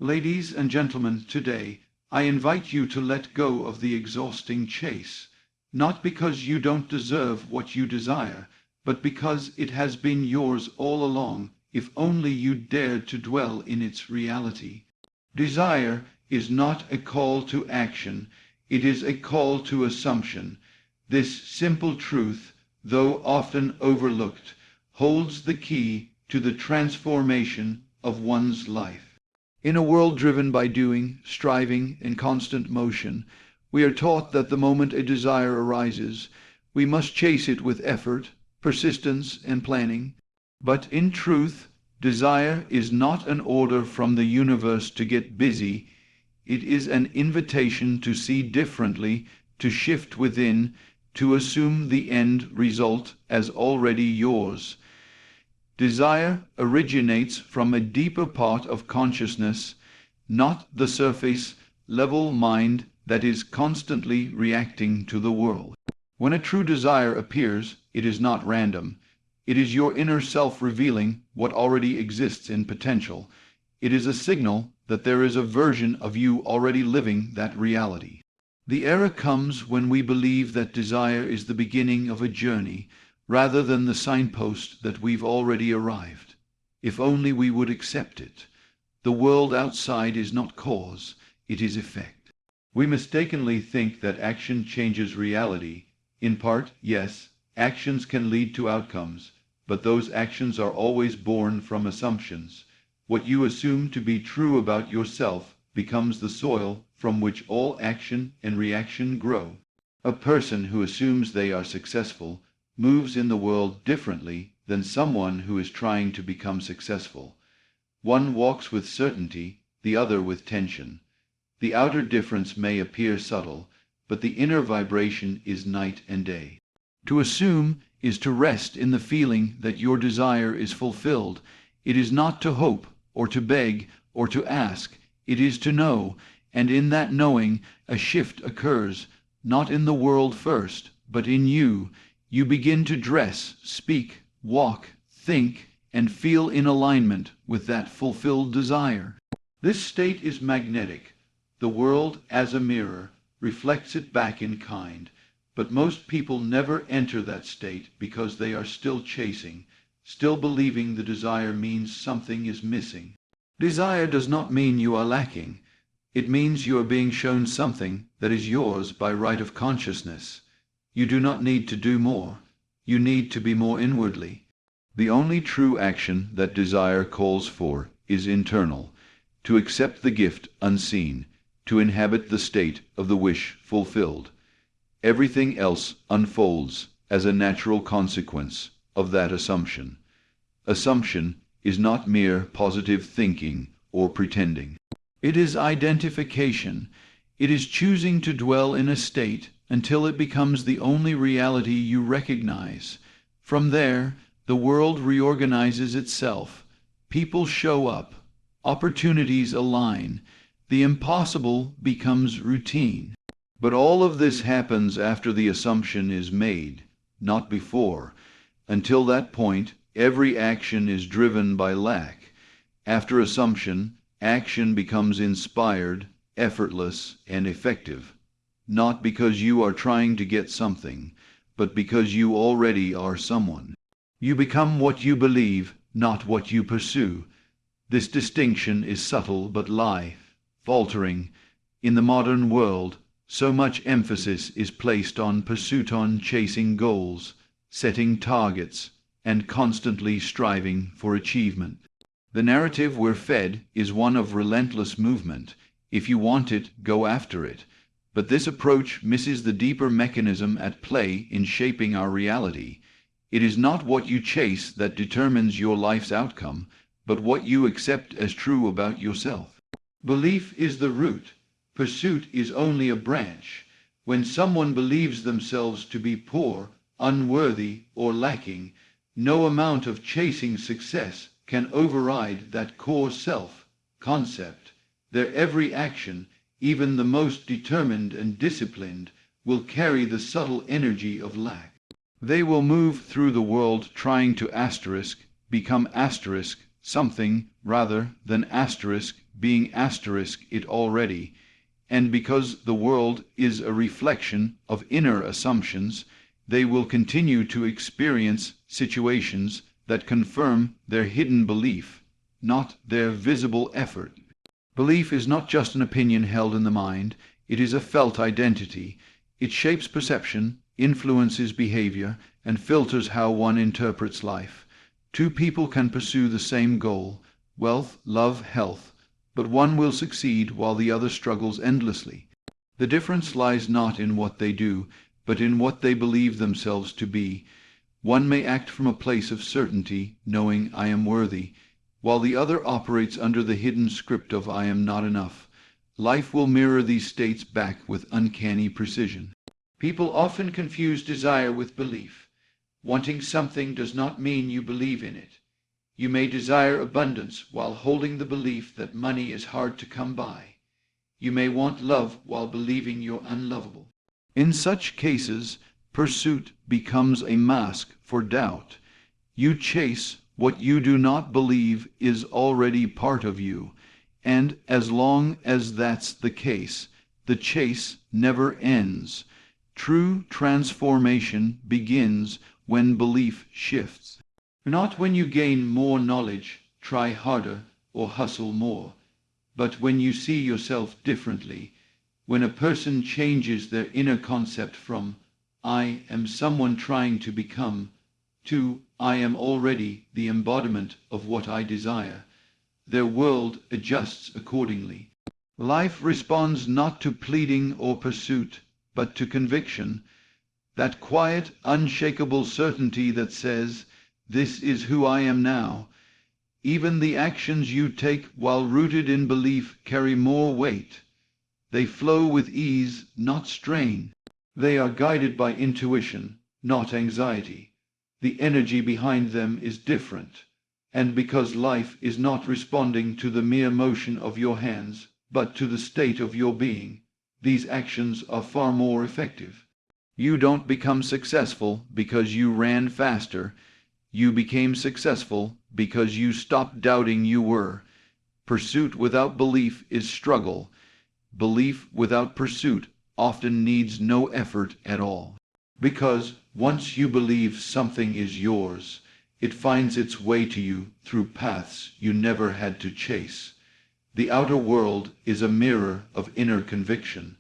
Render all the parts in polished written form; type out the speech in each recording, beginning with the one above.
Ladies and gentlemen, today I invite you to let go of the exhausting chase, not because you don't deserve what you desire, but because it has been yours all along, if only you dared to dwell in its reality. Desire is not a call to action, it is a call to assumption. This simple truth, though often overlooked, holds the key to the transformation of one's life. In a world driven by doing, striving, and constant motion, we are taught that the moment a desire arises, we must chase it with effort, persistence, and planning. But in truth, desire is not an order from the universe to get busy. It is an invitation to see differently, to shift within, to assume the end result as already yours. Desire originates from a deeper part of consciousness, not the surface level mind that is constantly reacting to the world. When a true desire appears, it is not random. It is your inner self revealing what already exists in potential. It is a signal that there is a version of you already living that reality. The era comes when we believe that desire is the beginning of a journey, rather than the signpost that we've already arrived. If only we would accept it. The world outside is not cause, it is effect. We mistakenly think that action changes reality. In part, yes, actions can lead to outcomes, but those actions are always born from assumptions. What you assume to be true about yourself becomes the soil from which all action and reaction grow. A person who assumes they are successful moves in the world differently than someone who is trying to become successful. One walks with certainty, the other with tension. The outer difference may appear subtle, but the inner vibration is night and day. To assume is to rest in the feeling that your desire is fulfilled. It is not to hope, or to beg, or to ask. It is to know, and in that knowing a shift occurs, not in the world first, but in you. You begin to dress, speak, walk, think, and feel in alignment with that fulfilled desire. This state is magnetic. The world, as a mirror, reflects it back in kind. But most people never enter that state because they are still chasing, still believing the desire means something is missing. Desire does not mean you are lacking. It means you are being shown something that is yours by right of consciousness. You do not need to do more. You need to be more inwardly. The only true action that desire calls for is internal, to accept the gift unseen, to inhabit the state of the wish fulfilled. Everything else unfolds as a natural consequence of that assumption. Assumption is not mere positive thinking or pretending. It is identification. It is choosing to dwell in a state until it becomes the only reality you recognize. From there, the world reorganizes itself. People show up. Opportunities align. The impossible becomes routine. But all of this happens after the assumption is made, not before. Until that point, every action is driven by lack. After assumption, action becomes inspired, effortless, and effective. Not because you are trying to get something, but because you already are someone. You become what you believe, not what you pursue. This distinction is subtle but life, faltering. In the modern world, so much emphasis is placed on pursuit, on chasing goals, setting targets, and constantly striving for achievement. The narrative we're fed is one of relentless movement. If you want it, go after it. But this approach misses the deeper mechanism at play in shaping our reality. It is not what you chase that determines your life's outcome, but what you accept as true about yourself. Belief is the root. Pursuit is only a branch. When someone believes themselves to be poor, unworthy, or lacking, no amount of chasing success can override that core self-concept. Their every action, even the most determined and disciplined, will carry the subtle energy of lack. They will move through the world trying to become something rather than being it already, and because the world is a reflection of inner assumptions, they will continue to experience situations that confirm their hidden belief, not their visible effort. Belief is not just an opinion held in the mind, it is a felt identity. It shapes perception, influences behavior, and filters how one interprets life. Two people can pursue the same goal, wealth, love, health, but one will succeed while the other struggles endlessly. The difference lies not in what they do, but in what they believe themselves to be. One may act from a place of certainty, knowing I am worthy, while the other operates under the hidden script of I am not enough. Life will mirror these states back with uncanny precision. People often confuse desire with belief. Wanting something does not mean you believe in it. You may desire abundance while holding the belief that money is hard to come by. You may want love while believing you're unlovable. In such cases, pursuit becomes a mask for doubt. You chase what you do not believe is already part of you, and as long as that's the case, the chase never ends. True transformation begins when belief shifts. Not when you gain more knowledge, try harder, or hustle more, but when you see yourself differently, when a person changes their inner concept from I am someone trying to become to I am already the embodiment of what I desire, their world adjusts accordingly. Life responds not to pleading or pursuit, but to conviction, that quiet, unshakable certainty that says, this is who I am now. Even the actions you take while rooted in belief carry more weight. They flow with ease, not strain. They are guided by intuition, not anxiety. The energy behind them is different, and because life is not responding to the mere motion of your hands, but to the state of your being, these actions are far more effective. You don't become successful because you ran faster. You became successful because you stopped doubting you were. Pursuit without belief is struggle. Belief without pursuit often needs no effort at all. Because once you believe something is yours, it finds its way to you through paths you never had to chase. The outer world is a mirror of inner conviction.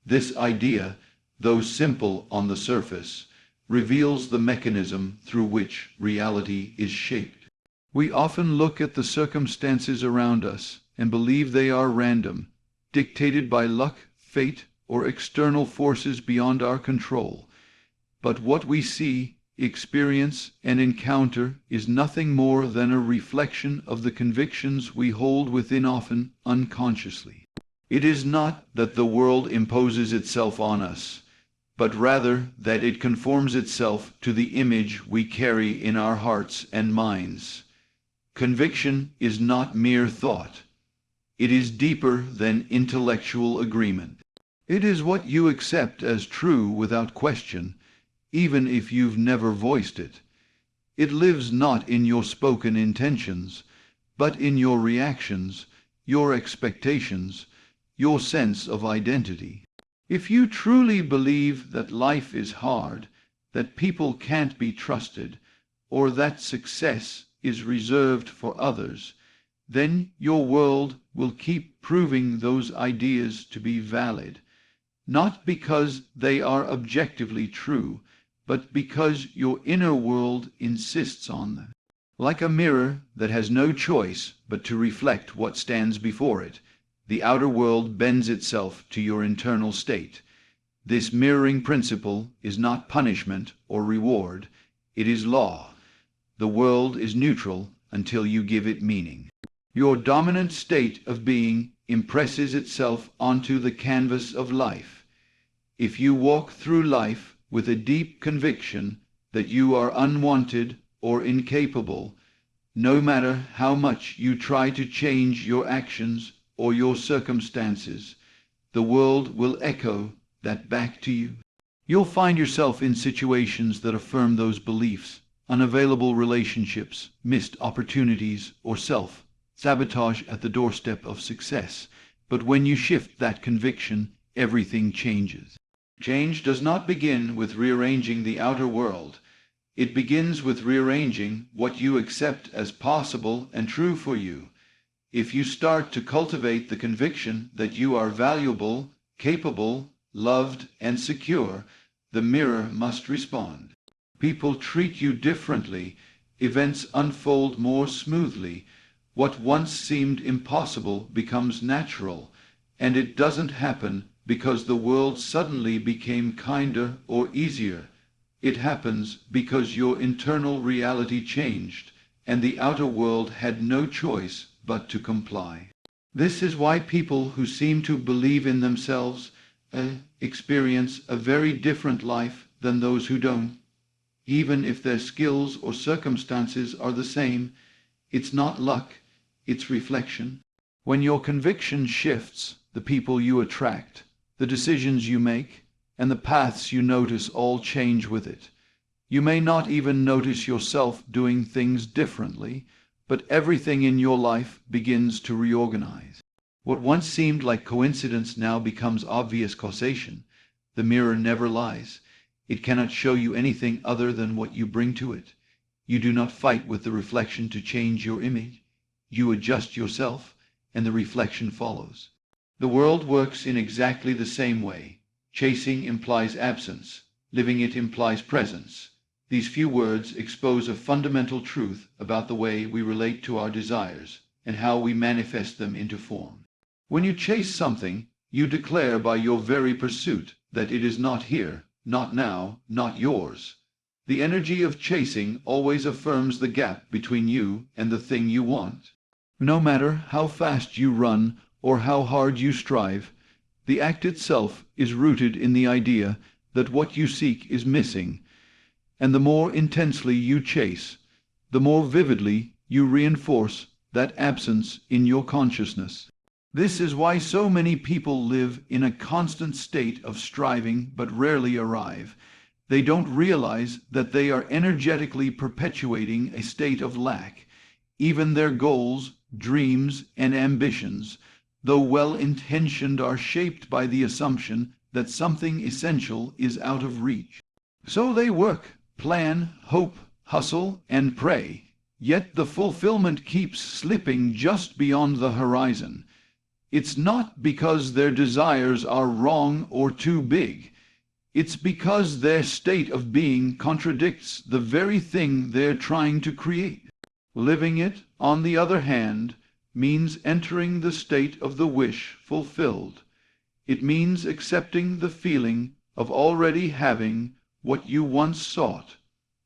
This idea, though simple on the surface, reveals the mechanism through which reality is shaped. We often look at the circumstances around us and believe they are random, dictated by luck, fate, or external forces beyond our control. But what we see, experience, and encounter is nothing more than a reflection of the convictions we hold within, often unconsciously. It is not that the world imposes itself on us, but rather that it conforms itself to the image we carry in our hearts and minds. Conviction is not mere thought. It is deeper than intellectual agreement. It is what you accept as true without question, even if you've never voiced it. It lives not in your spoken intentions, but in your reactions, your expectations, your sense of identity. If you truly believe that life is hard, that people can't be trusted, or that success is reserved for others, then your world will keep proving those ideas to be valid, not because they are objectively true, but because your inner world insists on them. Like a mirror that has no choice but to reflect what stands before it, the outer world bends itself to your internal state. This mirroring principle is not punishment or reward, it is law. The world is neutral until you give it meaning. Your dominant state of being impresses itself onto the canvas of life. If you walk through life with a deep conviction that you are unwanted or incapable, no matter how much you try to change your actions or your circumstances, the world will echo that back to you. You'll find yourself in situations that affirm those beliefs, unavailable relationships, missed opportunities, or self-sabotage at the doorstep of success. But when you shift that conviction, everything changes. Change does not begin with rearranging the outer world. It begins with rearranging what you accept as possible and true for you. If you start to cultivate the conviction that you are valuable, capable, loved, and secure, the mirror must respond. People treat you differently. Events unfold more smoothly. What once seemed impossible becomes natural, and it doesn't happen because the world suddenly became kinder or easier. It happens because your internal reality changed, and the outer world had no choice but to comply. This is why people who seem to believe in themselves experience a very different life than those who don't. Even if their skills or circumstances are the same, it's not luck, it's reflection. When your conviction shifts, the people you attract, the decisions you make, and the paths you notice all change with it. You may not even notice yourself doing things differently, but everything in your life begins to reorganize. What once seemed like coincidence now becomes obvious causation. The mirror never lies. It cannot show you anything other than what you bring to it. You do not fight with the reflection to change your image. You adjust yourself, and the reflection follows. The world works in exactly the same way. Chasing implies absence. Living it implies presence. These few words expose a fundamental truth about the way we relate to our desires and how we manifest them into form. When you chase something, you declare by your very pursuit that it is not here, not now, not yours. The energy of chasing always affirms the gap between you and the thing you want. No matter how fast you run or how hard you strive, the act itself is rooted in the idea that what you seek is missing. And the more intensely you chase, the more vividly you reinforce that absence in your consciousness. This is why so many people live in a constant state of striving but rarely arrive. They don't realize that they are energetically perpetuating a state of lack. Even their goals, dreams, and ambitions, though well-intentioned, are shaped by the assumption that something essential is out of reach. So they work, plan, hope, hustle, and pray. Yet the fulfillment keeps slipping just beyond the horizon. It's not because their desires are wrong or too big. It's because their state of being contradicts the very thing they're trying to create. Living it, on the other hand, means entering the state of the wish fulfilled. It means accepting the feeling of already having what you once sought.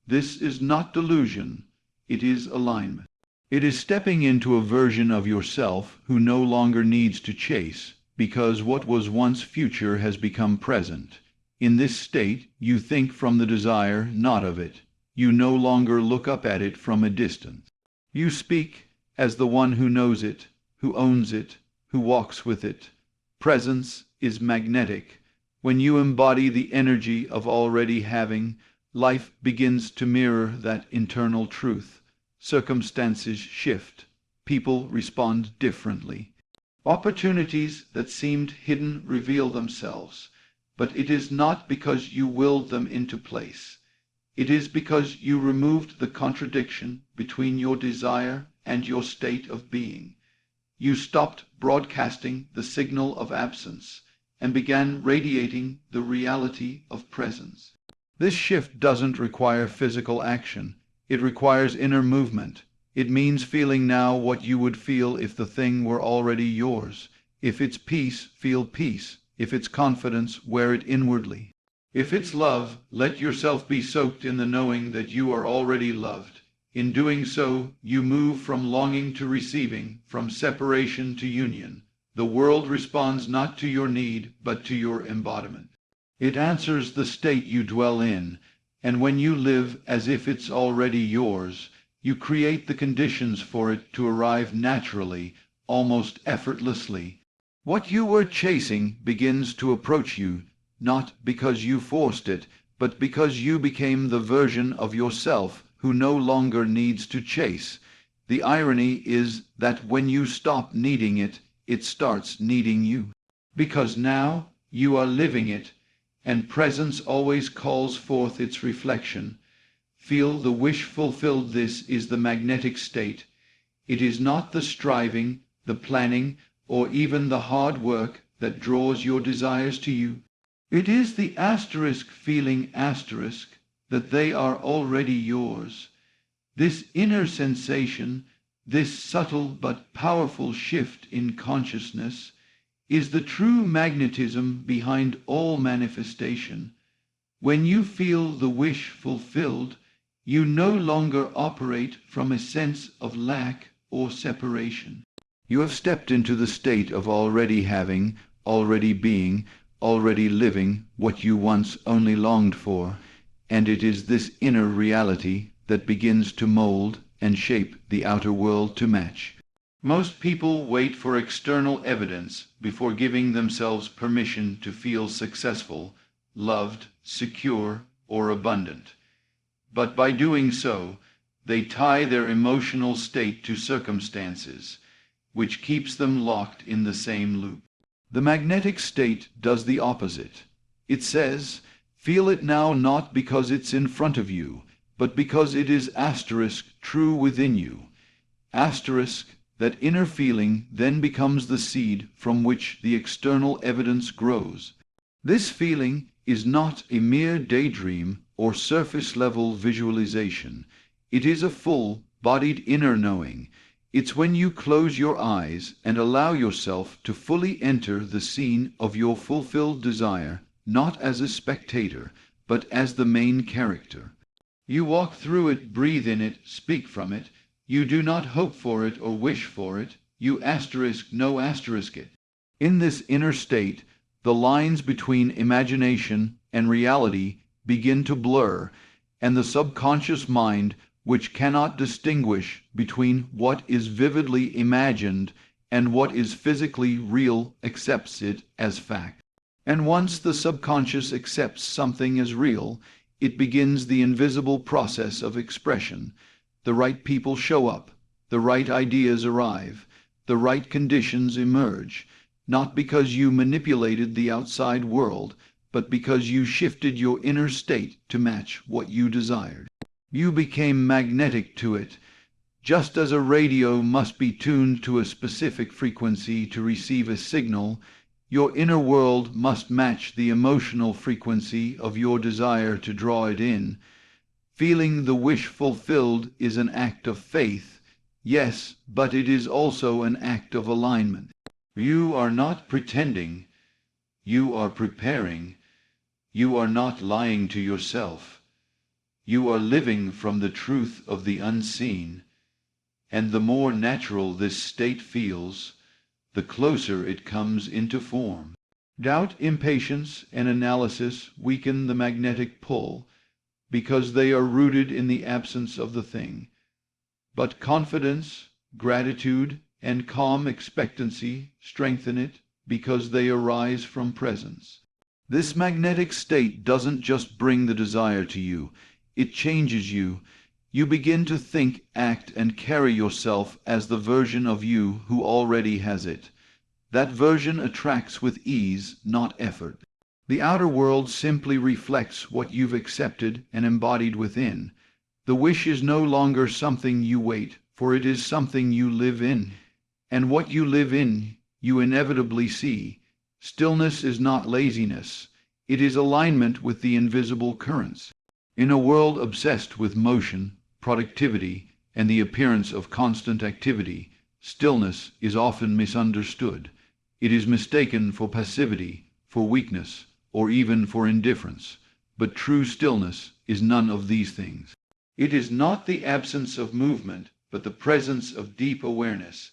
This is not delusion, it is alignment. It is stepping into a version of yourself who no longer needs to chase, because what was once future has become present. In this state, you think from the desire, not of it. You no longer look up at it from a distance. You speak as the one who knows it, who owns it, who walks with it. Presence is magnetic. When you embody the energy of already having, life begins to mirror that internal truth. Circumstances shift. People respond differently. Opportunities that seemed hidden reveal themselves. But it is not because you willed them into place. It is because you removed the contradiction between your desire and your state of being. You stopped broadcasting the signal of absence and began radiating the reality of presence. This shift doesn't require physical action. It requires inner movement. It means feeling now what you would feel if the thing were already yours. If it's peace, feel peace. If it's confidence, wear it inwardly. If it's love, let yourself be soaked in the knowing that you are already loved. In doing so, you move from longing to receiving, from separation to union. The world responds not to your need, but to your embodiment. It answers the state you dwell in, and when you live as if it's already yours, you create the conditions for it to arrive naturally, almost effortlessly. What you were chasing begins to approach you, not because you forced it, but because you became the version of yourself who no longer needs to chase. The irony is that when you stop needing it, it starts needing you. Because now you are living it, and presence always calls forth its reflection. Feel the wish fulfilled. This is the magnetic state. It is not the striving, the planning, or even the hard work that draws your desires to you. It is the asterisk feeling asterisk that they are already yours. This inner sensation, this subtle but powerful shift in consciousness, is the true magnetism behind all manifestation. When you feel the wish fulfilled, you no longer operate from a sense of lack or separation. You have stepped into the state of already having, already being, already living what you once only longed for, and it is this inner reality that begins to mold and shape the outer world to match. Most people wait for external evidence before giving themselves permission to feel successful, loved, secure, or abundant. But by doing so, they tie their emotional state to circumstances, which keeps them locked in the same loop. The magnetic state does the opposite. It says, feel it now not because it's in front of you, but because it is asterisk true within you. Asterisk, that inner feeling then becomes the seed from which the external evidence grows. This feeling is not a mere daydream or surface-level visualization. It is a full-bodied inner knowing. It's when you close your eyes and allow yourself to fully enter the scene of your fulfilled desire, not as a spectator, but as the main character. You walk through it, breathe in it, speak from it. You do not hope for it or wish for it. You asterisk no asterisk it. In this inner state, the lines between imagination and reality begin to blur, and the subconscious mind, which cannot distinguish between what is vividly imagined and what is physically real, accepts it as fact. And once the subconscious accepts something as real, it begins the invisible process of expression. The right people show up, the right ideas arrive, the right conditions emerge, not because you manipulated the outside world, but because you shifted your inner state to match what you desired. You became magnetic to it, just as a radio must be tuned to a specific frequency to receive a signal. Your inner world must match the emotional frequency of your desire to draw it in. Feeling the wish fulfilled is an act of faith, yes, but it is also an act of alignment. You are not pretending, you are preparing. You are not lying to yourself. You are living from the truth of the unseen, and the more natural this state feels, the closer it comes into form. Doubt, impatience, and analysis weaken the magnetic pull, because they are rooted in the absence of the thing. But confidence, gratitude, and calm expectancy strengthen it, because they arise from presence. This magnetic state doesn't just bring the desire to you, it changes you. You begin to think, act, and carry yourself as the version of you who already has it. That version attracts with ease, not effort. The outer world simply reflects what you've accepted and embodied within. The wish is no longer something you wait, for it is something you live in. And what you live in, you inevitably see. Stillness is not laziness. It is alignment with the invisible currents. In a world obsessed with motion, productivity, and the appearance of constant activity, stillness is often misunderstood. It is mistaken for passivity, for weakness, or even for indifference. But true stillness is none of these things. It is not the absence of movement, but the presence of deep awareness.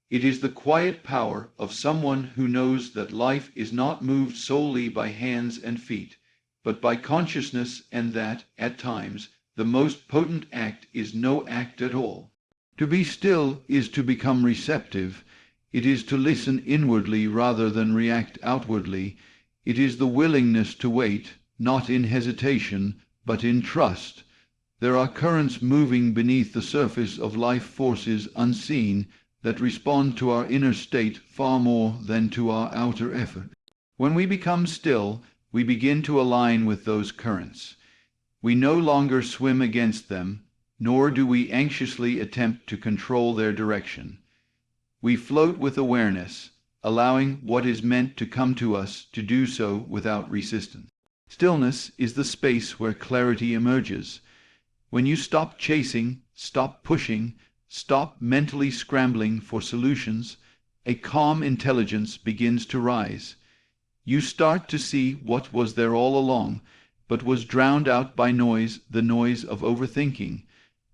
It is the quiet power of someone who knows that life is not moved solely by hands and feet, but by consciousness, and that, at times, the most potent act is no act at all. To be still is to become receptive. It is to listen inwardly rather than react outwardly. It is the willingness to wait, not in hesitation, but in trust. There are currents moving beneath the surface of life, forces unseen that respond to our inner state far more than to our outer effort. When we become still, we begin to align with those currents. We no longer swim against them, nor do we anxiously attempt to control their direction. We float with awareness, allowing what is meant to come to us to do so without resistance. Stillness is the space where clarity emerges. When you stop chasing, stop pushing, stop mentally scrambling for solutions, a calm intelligence begins to rise. You start to see what was there all along, but was drowned out by noise, the noise of overthinking,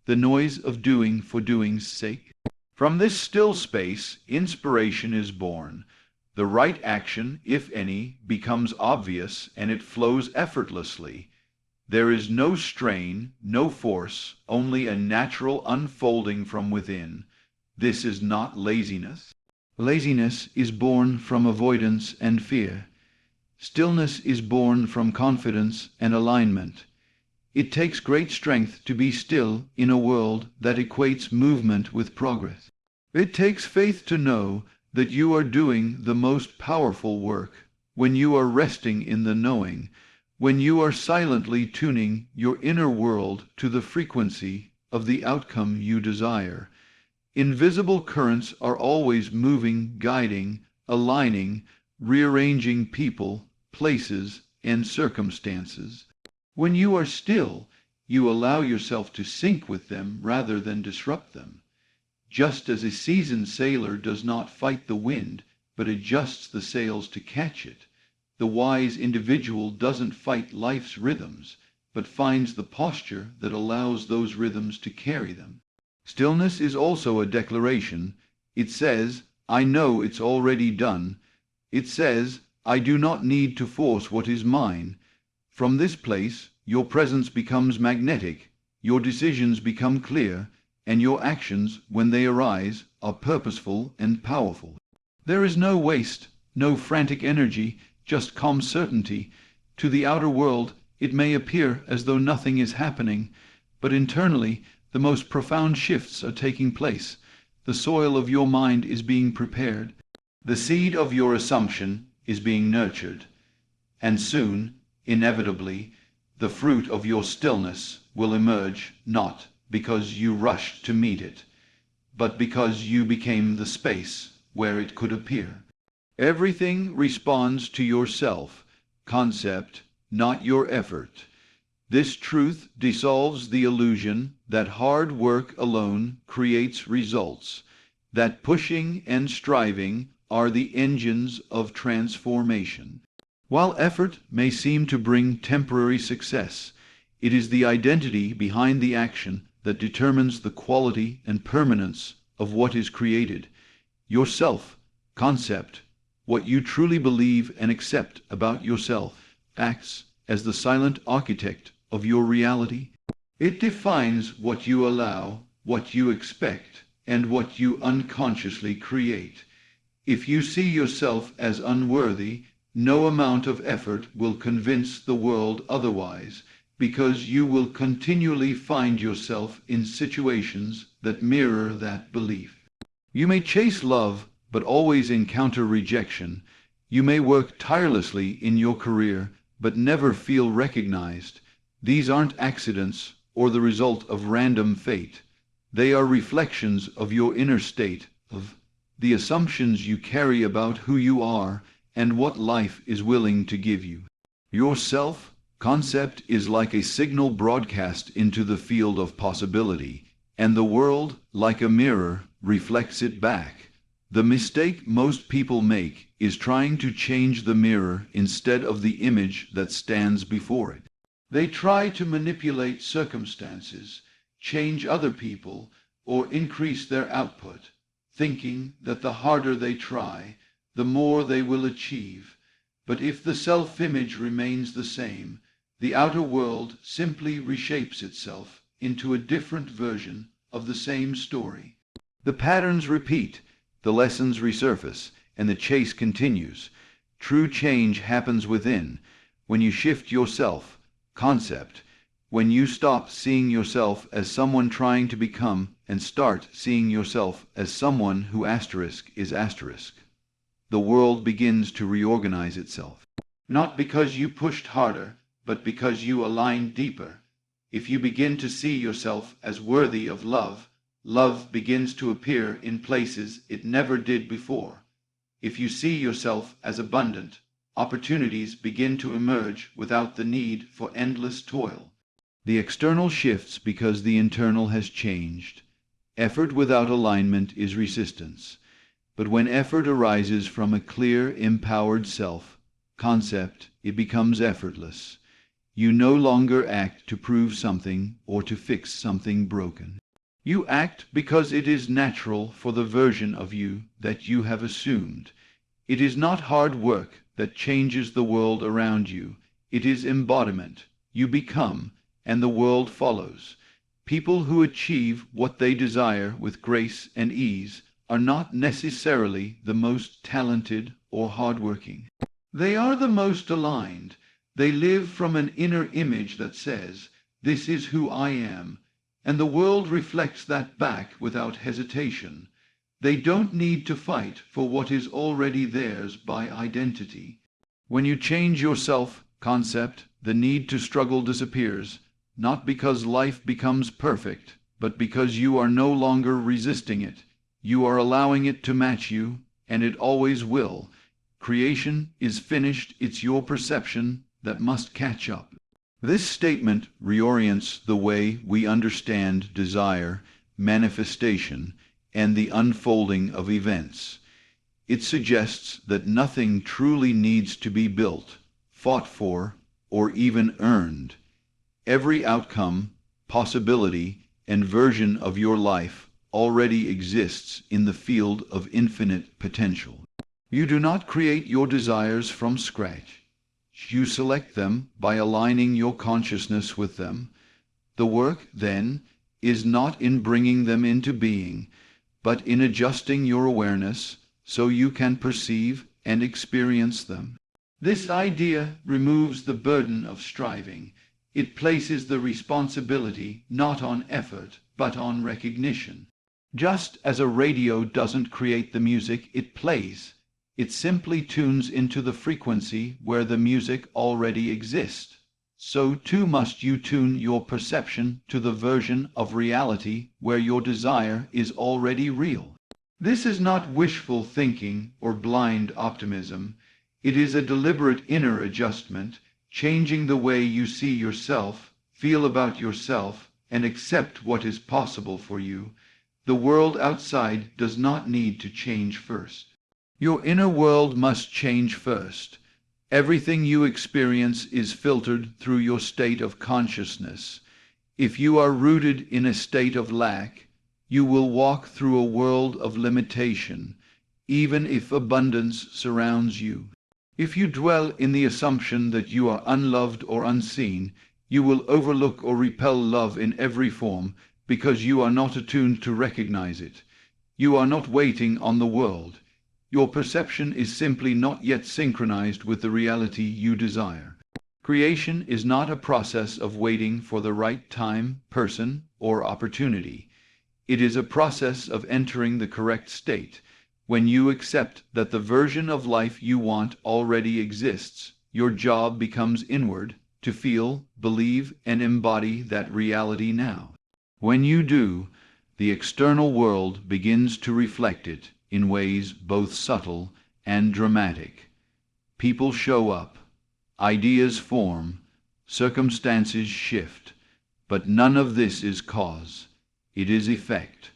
the noise of doing for doing's sake. From this still space, inspiration is born. The right action, if any, becomes obvious, and it flows effortlessly. There is no strain, no force, only a natural unfolding from within. This is not laziness. Laziness is born from avoidance and fear. Stillness is born from confidence and alignment. It takes great strength to be still in a world that equates movement with progress. It takes faith to know that you are doing the most powerful work when you are resting in the knowing, when you are silently tuning your inner world to the frequency of the outcome you desire. Invisible currents are always moving, guiding, aligning, rearranging people, places, and circumstances. When you are still, you allow yourself to sync with them rather than disrupt them. Just as a seasoned sailor does not fight the wind, but adjusts the sails to catch it, the wise individual doesn't fight life's rhythms, but finds the posture that allows those rhythms to carry them. Stillness is also a declaration. It says, I know it's already done. It says, I do not need to force what is mine. From this place, your presence becomes magnetic, your decisions become clear, and your actions, when they arise, are purposeful and powerful. There is no waste, no frantic energy, just calm certainty. To the outer world, it may appear as though nothing is happening, but internally, the most profound shifts are taking place. The soil of your mind is being prepared. The seed of your assumption is being nurtured. And soon, inevitably, the fruit of your stillness will emerge, not because you rushed to meet it, but because you became the space where it could appear. Everything responds to yourself, concept, not your effort. This truth dissolves the illusion that hard work alone creates results, that pushing and striving are the engines of transformation. While effort may seem to bring temporary success, it is the identity behind the action that determines the quality and permanence of what is created. Yourself, concept, what you truly believe and accept about yourself, acts as the silent architect of your reality. It defines what you allow, what you expect, and what you unconsciously create. If you see yourself as unworthy, no amount of effort will convince the world otherwise, because you will continually find yourself in situations that mirror that belief. You may chase love, but always encounter rejection. You may work tirelessly in your career, but never feel recognized. These aren't accidents or the result of random fate. They are reflections of your inner state, of the assumptions you carry about who you are and what life is willing to give you. Your self-concept is like a signal broadcast into the field of possibility, and the world, like a mirror, reflects it back. The mistake most people make is trying to change the mirror instead of the image that stands before it. They try to manipulate circumstances, change other people, or increase their output, thinking that the harder they try, the more they will achieve. But if the self-image remains the same, the outer world simply reshapes itself into a different version of the same story. The patterns repeat, the lessons resurface, and the chase continues. True change happens within. When you shift yourself, concept, When you stop seeing yourself as someone trying to become and start seeing yourself as someone who is the world begins to reorganize itself. Not because you pushed harder, but because you aligned deeper. If you begin to see yourself as worthy of love, love begins to appear in places it never did before. If you see yourself as abundant, opportunities begin to emerge without the need for endless toil. The external shifts because the internal has changed. Effort without alignment is resistance. But when effort arises from a clear, empowered concept, it becomes effortless. You no longer act to prove something or to fix something broken. You act because it is natural for the version of you that you have assumed. It is not hard work that changes the world around you. It is embodiment. You become, and the world follows. People who achieve what they desire with grace and ease are not necessarily the most talented or hardworking. They are the most aligned. They live from an inner image that says, "This is who I am," and the world reflects that back without hesitation. They don't need to fight for what is already theirs by identity. When you change your concept, the need to struggle disappears, not because life becomes perfect, but because you are no longer resisting it. You are allowing it to match you, and it always will. Creation is finished. It's your perception that must catch up. This statement reorients the way we understand desire, manifestation, and the unfolding of events. It suggests that nothing truly needs to be built, fought for, or even earned. Every outcome, possibility, and version of your life already exists in the field of infinite potential. You do not create your desires from scratch. You select them by aligning your consciousness with them. The work, then, is not in bringing them into being, but in adjusting your awareness so you can perceive and experience them. This idea removes the burden of striving. It places the responsibility not on effort, but on recognition. Just as a radio doesn't create the music it plays, it simply tunes into the frequency where the music already exists. So too must you tune your perception to the version of reality where your desire is already real. This is not wishful thinking or blind optimism. It is a deliberate inner adjustment, changing the way you see yourself, feel about yourself, and accept what is possible for you. The world outside does not need to change first. Your inner world must change first. Everything you experience is filtered through your state of consciousness. If you are rooted in a state of lack, you will walk through a world of limitation, even if abundance surrounds you. If you dwell in the assumption that you are unloved or unseen, you will overlook or repel love in every form because you are not attuned to recognize it. You are not waiting on the world. Your perception is simply not yet synchronized with the reality you desire. Creation is not a process of waiting for the right time, person, or opportunity. It is a process of entering the correct state. When you accept that the version of life you want already exists, your job becomes inward, to feel, believe, and embody that reality now. When you do, the external world begins to reflect it in ways both subtle and dramatic. People show up, ideas form, circumstances shift, but none of this is cause. It is effect.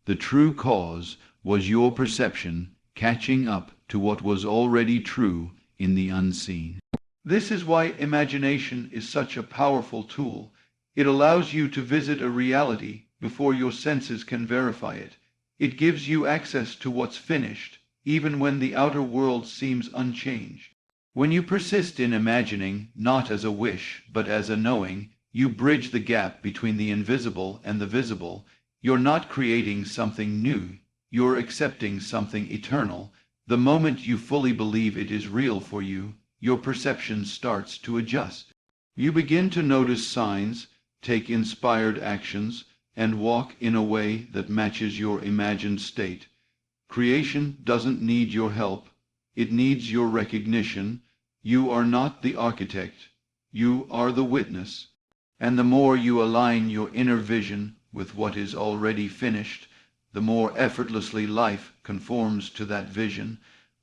The true cause was your perception catching up to what was already true in the unseen. This is why imagination is such a powerful tool. It allows you to visit a reality before your senses can verify it. It gives you access to what's finished, even when the outer world seems unchanged. When you persist in imagining, not as a wish, but as a knowing, you bridge the gap between the invisible and the visible. You're not creating something new. You're accepting something eternal. The moment you fully believe it is real for you, your perception starts to adjust. You begin to notice signs, take inspired actions, and walk in a way that matches your imagined state. Creation doesn't need your help. It needs your recognition. You are not the architect. You are the witness. And the more you align your inner vision with what is already finished, the more effortlessly life conforms to that vision.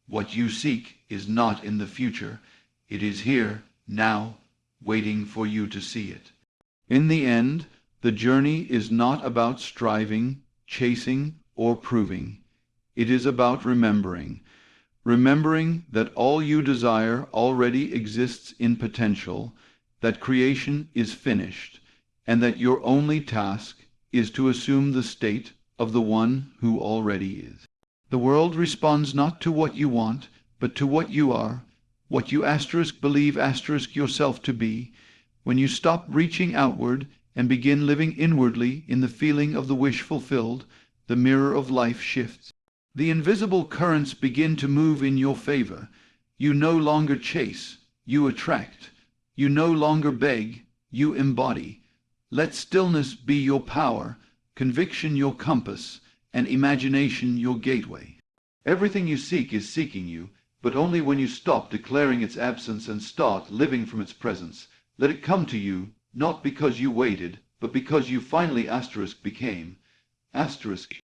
What you seek is not in the future. It is here, now, waiting for you to see it. In the end, the journey is not about striving, chasing, or proving. It is about remembering. Remembering that all you desire already exists in potential, that creation is finished, and that your only task is to assume the state of the one who already is. The world responds not to what you want, but to what you are, what you believe yourself to be. When you stop reaching outward and begin living inwardly in the feeling of the wish fulfilled, the mirror of life shifts. The invisible currents begin to move in your favor. You no longer chase, you attract. You no longer beg, you embody. Let stillness be your power, conviction your compass, and imagination your gateway. Everything you seek is seeking you, but only when you stop declaring its absence and start living from its presence. Let it come to you, not because you waited, but because you finally *became.